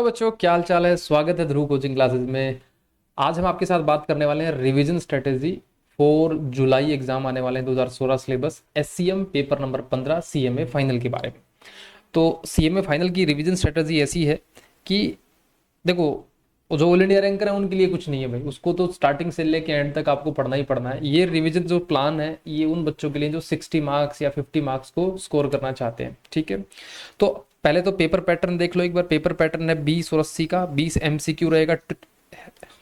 बच्चों, क्या हाल चाल है। स्वागत है ध्रुव कोचिंग क्लासेस में। आज हम आपके साथ बात करने वाले हैं revision strategy for July exam आने वाले हैं 2016 syllabus SCM paper number 15 CMA final के बारे में। तो सीएमए फाइनल की रिवीजन स्ट्रेटेजी ऐसी है कि देखो, जो ऑल इंडिया रैंकर है उनके लिए कुछ नहीं है भाई, उसको तो स्टार्टिंग से लेके एंड तक आपको पढ़ना ही पढ़ना है। ये रिवीजन जो प्लान है ये उन बच्चों के लिए जो 60 मार्क्स या 50 मार्क्स को स्कोर करना चाहते हैं। ठीक है, तो पहले तो पेपर पैटर्न देख लो एक बार। पेपर पैटर्न है 20 और 80 का। 20 एमसीक्यू रहेगा,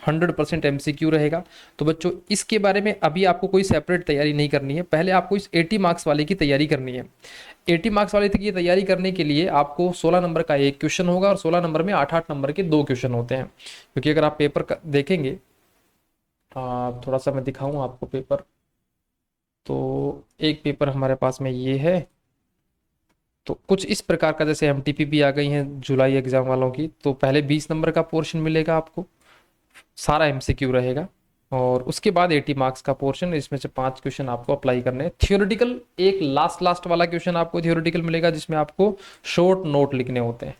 100% एमसीक्यू रहेगा। तो बच्चों इसके बारे में अभी आपको कोई सेपरेट तैयारी नहीं करनी है, पहले आपको इस 80 मार्क्स वाले की तैयारी करनी है। 80 मार्क्स वाले की तैयारी करने के लिए आपको 16 नंबर का एक क्वेश्चन होगा और 16 नंबर में 8-8 नंबर के दो क्वेश्चन होते हैं। क्योंकि अगर आप पेपर देखेंगे, थोड़ा सा मैं दिखाऊं आपको पेपर। तो एक पेपर हमारे पास में ये है। तो कुछ इस प्रकार का, जैसे एमटीपी भी आ गई हैं जुलाई एग्जाम वालों की। तो पहले 20 नंबर का पोर्शन मिलेगा आपको, सारा एमसीक्यू रहेगा। और उसके बाद 80 मार्क्स का पोर्शन, इसमें से 5 क्वेश्चन आपको अप्लाई करने हैं। थियोरेटिकल एक लास्ट वाला क्वेश्चन आपको थियोरेटिकल मिलेगा, जिसमें आपको शॉर्ट नोट लिखने होते हैं।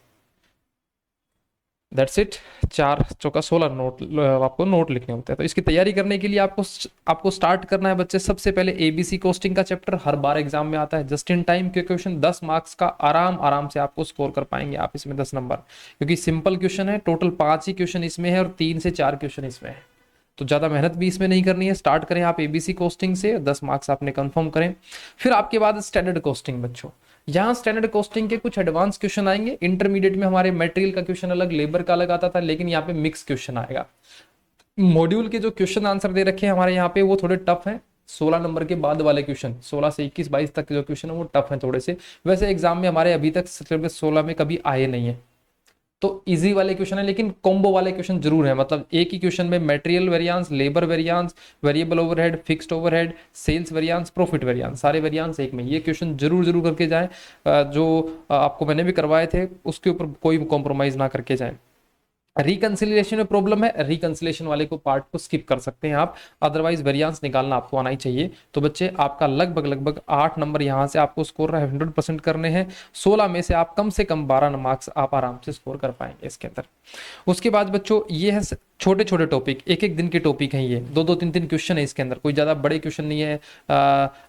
That's it. 4 चौका 16 नोट आपको नोट लिखने होते हैं। तो इसकी तैयारी करने के लिए आपको स्टार्ट करना है बच्चे। सबसे पहले एबीसी कोस्टिंग का चैप्टर हर बार एग्जाम में आता है। जस्ट इन टाइम के क्वेश्चन 10 मार्क्स का आराम से आपको स्कोर कर पाएंगे आप इसमें 10 नंबर। क्योंकि सिंपल क्वेश्चन है, टोटल 5 ही क्वेश्चन इसमें है और 3 से 4 क्वेश्चन इसमें है। तो ज़्यादा मेहनत भी इसमें नहीं करनी है। स्टार्ट करें आप एबीसी कोस्टिंग से, 10 मार्क्स आपने कंफर्म करें। फिर आपके बाद स्टैंडर्ड कोस्टिंग बच्चों। यहाँ स्टैंडर्ड कोस्टिंग के कुछ एडवांस क्वेश्चन आएंगे। इंटरमीडिएट में हमारे मटेरियल का क्वेश्चन अलग, लेबर का अलग आता था, लेकिन यहाँ पे मिक्स क्वेश्चन आएगा। मॉड्यूल के जो क्वेश्चन आंसर दे रखे हैं हमारे यहाँ पे वो थोड़े टफ हैं। 16 नंबर के बाद वाले क्वेश्चन, 16 से 21-22 तक के जो क्वेश्चन है वो टफ हैं थोड़े से। वैसे एग्जाम में हमारे अभी तक सिलेबस 16 में कभी आए नहीं है, तो इजी वाले क्वेश्चन है। लेकिन कॉम्बो वाले क्वेश्चन जरूर है, मतलब एक ही क्वेश्चन में material variance, labour variance, variable overhead, fixed overhead, sales variance, profit variance, सारे वेरिएंस एक में। ये क्वेश्चन जरूर जरूर करके जाएं। जो आपको मैंने भी करवाए थे उसके ऊपर कोई कॉम्प्रोमाइज ना करके जाएं। रिकंसिलिएशन में प्रॉब्लम है, रिकंसिलिएशन वाले को पार्ट को स्किप कर सकते हैं आप। अदरवाइज वेरिएंस निकालना आपको आना ही चाहिए। तो बच्चे आपका लगभग 8 नंबर यहाँ से आपको स्कोर 100% करने हैं। 16 में से आप कम से कम 12 मार्क्स आप आराम से स्कोर कर पाएंगे इसके अंदर। उसके बाद बच्चों ये है छोटे छोटे टॉपिक, एक एक दिन के टॉपिक हैं। ये 2-2 3-3 क्वेश्चन है इसके अंदर, कोई ज़्यादा बड़े क्वेश्चन नहीं है।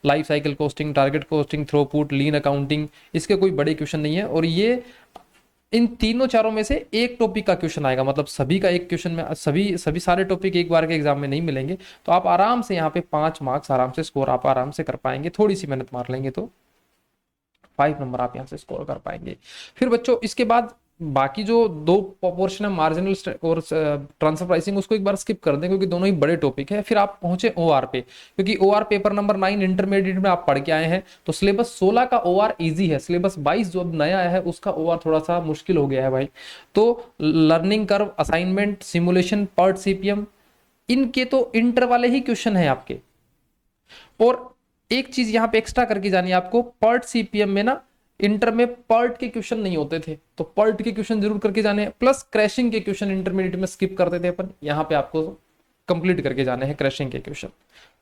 Life cycle costing, target costing, throughput, lean accounting, इसके कोई बड़े क्वेश्चन नहीं है। और ये इन तीनों चारों में से एक टॉपिक का क्वेश्चन आएगा, मतलब सभी का एक क्वेश्चन में सभी सभी सारे टॉपिक एक बार के एग्जाम में नहीं मिलेंगे। तो आप आराम से यहाँ पे 5 मार्क्स आराम से स्कोर आप आराम से कर पाएंगे। थोड़ी सी मेहनत मार लेंगे तो 5 नंबर आप यहाँ से स्कोर कर पाएंगे। फिर बच्चों इसके बाद बाकी जो दो पोर्शन है, मार्जिनल और ट्रांसफर प्राइसिंग, उसको एक बार स्किप कर दें क्योंकि दोनों ही बड़े टॉपिक है। फिर आप पहुंचे ओआर पे, क्योंकि ओआर पेपर नंबर 9 इंटरमीडिएट में आप पढ़ के आए हैं। तो सिलेबस 16 का ओआर इजी है, सिलेबस 22 जो अब नया आया है उसका ओआर थोड़ा सा मुश्किल हो गया है भाई। तो learning curve, assignment, simulation, PERT CPM, इनके तो इंटर वाले ही क्वेश्चन है आपके। और एक चीज यहाँ पे एक्स्ट्रा करके जानी है आपको, पर्ट सीपीएम में ना इंटर में पर्ट के क्वेश्चन नहीं होते थे, तो पर्ट के क्वेश्चन जरूर करके जाने। प्लस क्रैशिंग के क्वेश्चन इंटरमीडिएट में स्किप करते थे अपन, यहाँ पे आपको कंप्लीट करके जाने हैं क्रैशिंग के क्वेश्चन।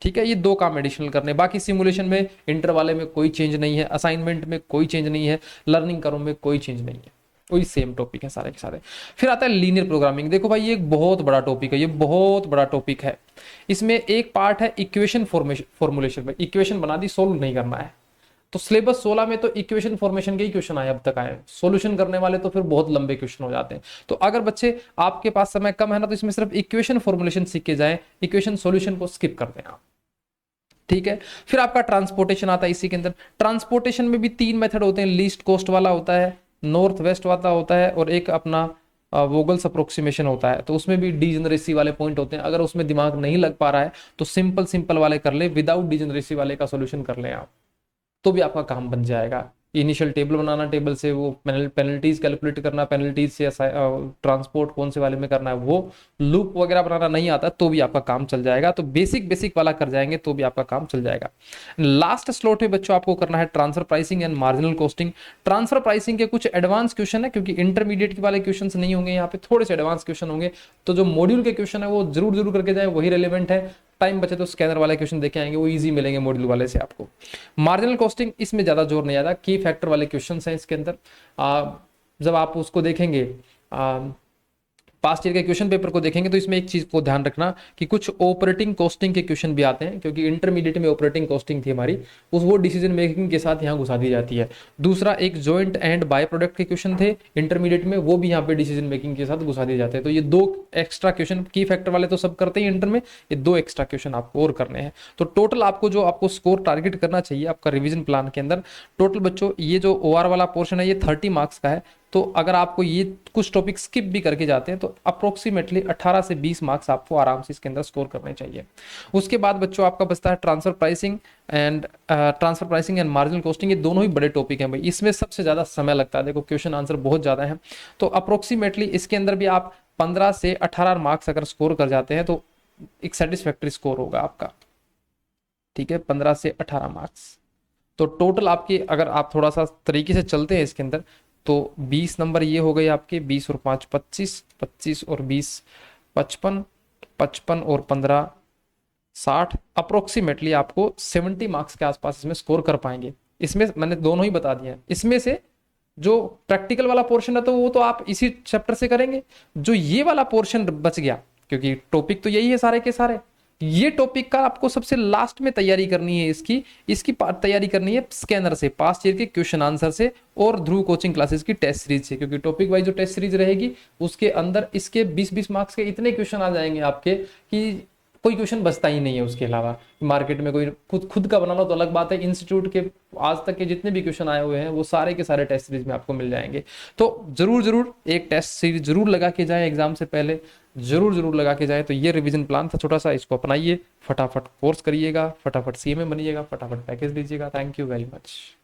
ठीक है, ये 2 काम एडिशनल करने। बाकी सिमुलेशन में इंटर वाले में कोई चेंज नहीं है, असाइनमेंट में कोई चेंज नहीं है, लर्निंग करो में कोई चेंज नहीं है, वही सेम टॉपिक है सारे के सारे। फिर आता है लीनियर प्रोग्रामिंग। देखो भाई ये एक बहुत बड़ा टॉपिक है, ये बहुत बड़ा टॉपिक है। इसमें एक पार्ट है इक्वेशन फॉर्मुलेशन में, इक्वेशन बना दी, सोल्व नहीं करना है। तो सिलेबस 16 में तो इक्वेशन फॉर्मेशन के ही क्वेश्चन आए अब तक आए, सॉल्यूशन करने वाले तो फिर बहुत लंबे क्वेश्चन हो जाते हैं। तो अगर बच्चे आपके पास समय कम है ना, तो इसमें सिर्फ इक्वेशन फॉर्मुलेशन सीख के जाएं, इक्वेशन सॉल्यूशन को स्किप कर दें आप। ठीक है, फिर आपका ट्रांसपोर्टेशन आता है इसी के अंदर। ट्रांसपोर्टेशन में भी 3 मेथड होते हैं, लीस्ट कॉस्ट वाला होता है, नॉर्थ वेस्ट वाला होता है, और एक अपना वोगल्स अप्रोक्सीमेशन होता है। तो उसमें भी डीजेनरेसी वाले पॉइंट होते हैं। अगर उसमें दिमाग नहीं लग पा रहा है तो सिंपल वाले कर ले, विदाउट डीजेनरेसी वाले का सोल्यूशन कर लें आप, तो भी आपका काम बन जाएगा। इनिशियल टेबल बनाना, टेबल से वो पेनल्टीज कैलकुलेट करना, पेनल्टीज से ट्रांसपोर्ट कौन से वाले में करना है, वो लूप वगैरह बनाना नहीं आता तो भी आपका काम चल जाएगा। तो बेसिक वाला कर जाएंगे तो भी आपका काम चल जाएगा। लास्ट स्लॉट में बच्चों आपको करना है transfer pricing and marginal costing. Transfer pricing के कुछ एडवांस क्वेश्चन है, क्योंकि इंटरमीडिएट के वाले क्वेश्चन नहीं होंगे, यहाँ पे थोड़े से एडवांस क्वेश्चन होंगे। तो जो मॉड्यूल के क्वेश्चन है वो जरूर करके जाए, वही रेलिवेंट है। टाइम बचे तो स्कैनर वाले क्वेश्चन देखे आएंगे, वो इजी मिलेंगे मॉड्यूल वाले से आपको। मार्जिनल कॉस्टिंग इसमें ज्यादा जोर नहीं आता, की फैक्टर वाले क्वेश्चन हैं इसके अंदर। जब आप उसको देखेंगे पास्ट ईयर के क्वेश्चन पेपर को देखेंगे तो इसमें एक चीज को ध्यान रखना कि कुछ ऑपरेटिंग कॉस्टिंग के क्वेश्चन भी आते हैं, क्योंकि इंटरमीडिएट में ऑपरेटिंग कॉस्टिंग थी हमारी, उस वो डिसीजन मेकिंग के साथ यहाँ घुसा दी जाती है। दूसरा एक जॉइंट एंड बाय प्रोडक्ट के क्वेश्चन थे इंटरमीडिएट में, वो भी यहाँ पे डिसीजन मेकिंग के साथ घुसा दिए जाते हैं। तो ये 2 एक्स्ट्रा क्वेश्चन, की फैक्टर वाले तो सब करते ही इंटर में, ये 2 एक्स्ट्रा क्वेश्चन आपको और करने हैं। तो टोटल आपको जो आपको स्कोर टारगेट करना चाहिए आपका रिवीजन प्लान के अंदर, टोटल बच्चों ये जो ओआर वाला पोर्शन है ये 30 मार्क्स का है। तो अगर आपको ये कुछ टॉपिक स्किप भी करके जाते हैं तो अप्रोक्सीमेटली 18 से 20 मार्क्स आपको आराम से इसके अंदर स्कोर करने चाहिए। उसके बाद बच्चों आपका बचता है transfer pricing and marginal costing. ये दोनों ही बड़े टॉपिक हैं भाई, इसमें सबसे ज्यादा समय लगता है, देखो क्वेश्चन आंसर बहुत ज्यादा है। तो अप्रोक्सीमेटली इसके अंदर भी आप 15 से 18 मार्क्स अगर स्कोर कर जाते हैं तो एक सेटिस्फैक्ट्री स्कोर होगा आपका, ठीक है, 15 से 18 मार्क्स। तो टोटल आपकी अगर आप थोड़ा सा तरीके से चलते हैं इसके अंदर तो 20 नंबर ये हो गए आपके, 20 और 5 25, 25 और 20 55, 55 और 15 60, अप्रोक्सीमेटली आपको 70 मार्क्स के आसपास इसमें स्कोर कर पाएंगे। इसमें मैंने दोनों ही बता दिए हैं। इसमें से जो प्रैक्टिकल वाला पोर्शन है तो वो तो आप इसी चैप्टर से करेंगे। जो ये वाला पोर्शन बच गया, क्योंकि टॉपिक तो यही है सारे के सारे, ये टॉपिक का आपको सबसे लास्ट में तैयारी करनी है। इसकी तैयारी करनी है स्कैनर से, पास्ट ईयर के क्वेश्चन आंसर से और ध्रुव कोचिंग क्लासेस की टेस्ट सीरीज से, क्योंकि टॉपिक वाइज जो टेस्ट सीरीज रहेगी उसके अंदर इसके 20-20 मार्क्स के इतने क्वेश्चन आ जाएंगे आपके कि कोई क्वेश्चन बचता ही नहीं है। उसके अलावा मार्केट में कोई खुद का बनाना तो अलग बात है, इंस्टीट्यूट के आज तक के जितने भी क्वेश्चन आए हुए हैं वो सारे के सारे टेस्ट सीरीज में आपको मिल जाएंगे। तो जरूर एक टेस्ट सीरीज जरूर लगा के जाए, एग्जाम से पहले जरूर लगा के जाए। तो ये रिवीजन प्लान था छोटा सा, इसको अपनाइए, फटाफट कोर्स करिएगा, फटाफट सीएमए बनिएगा, फटाफट पैकेज लीजिएगा। Thank you very much.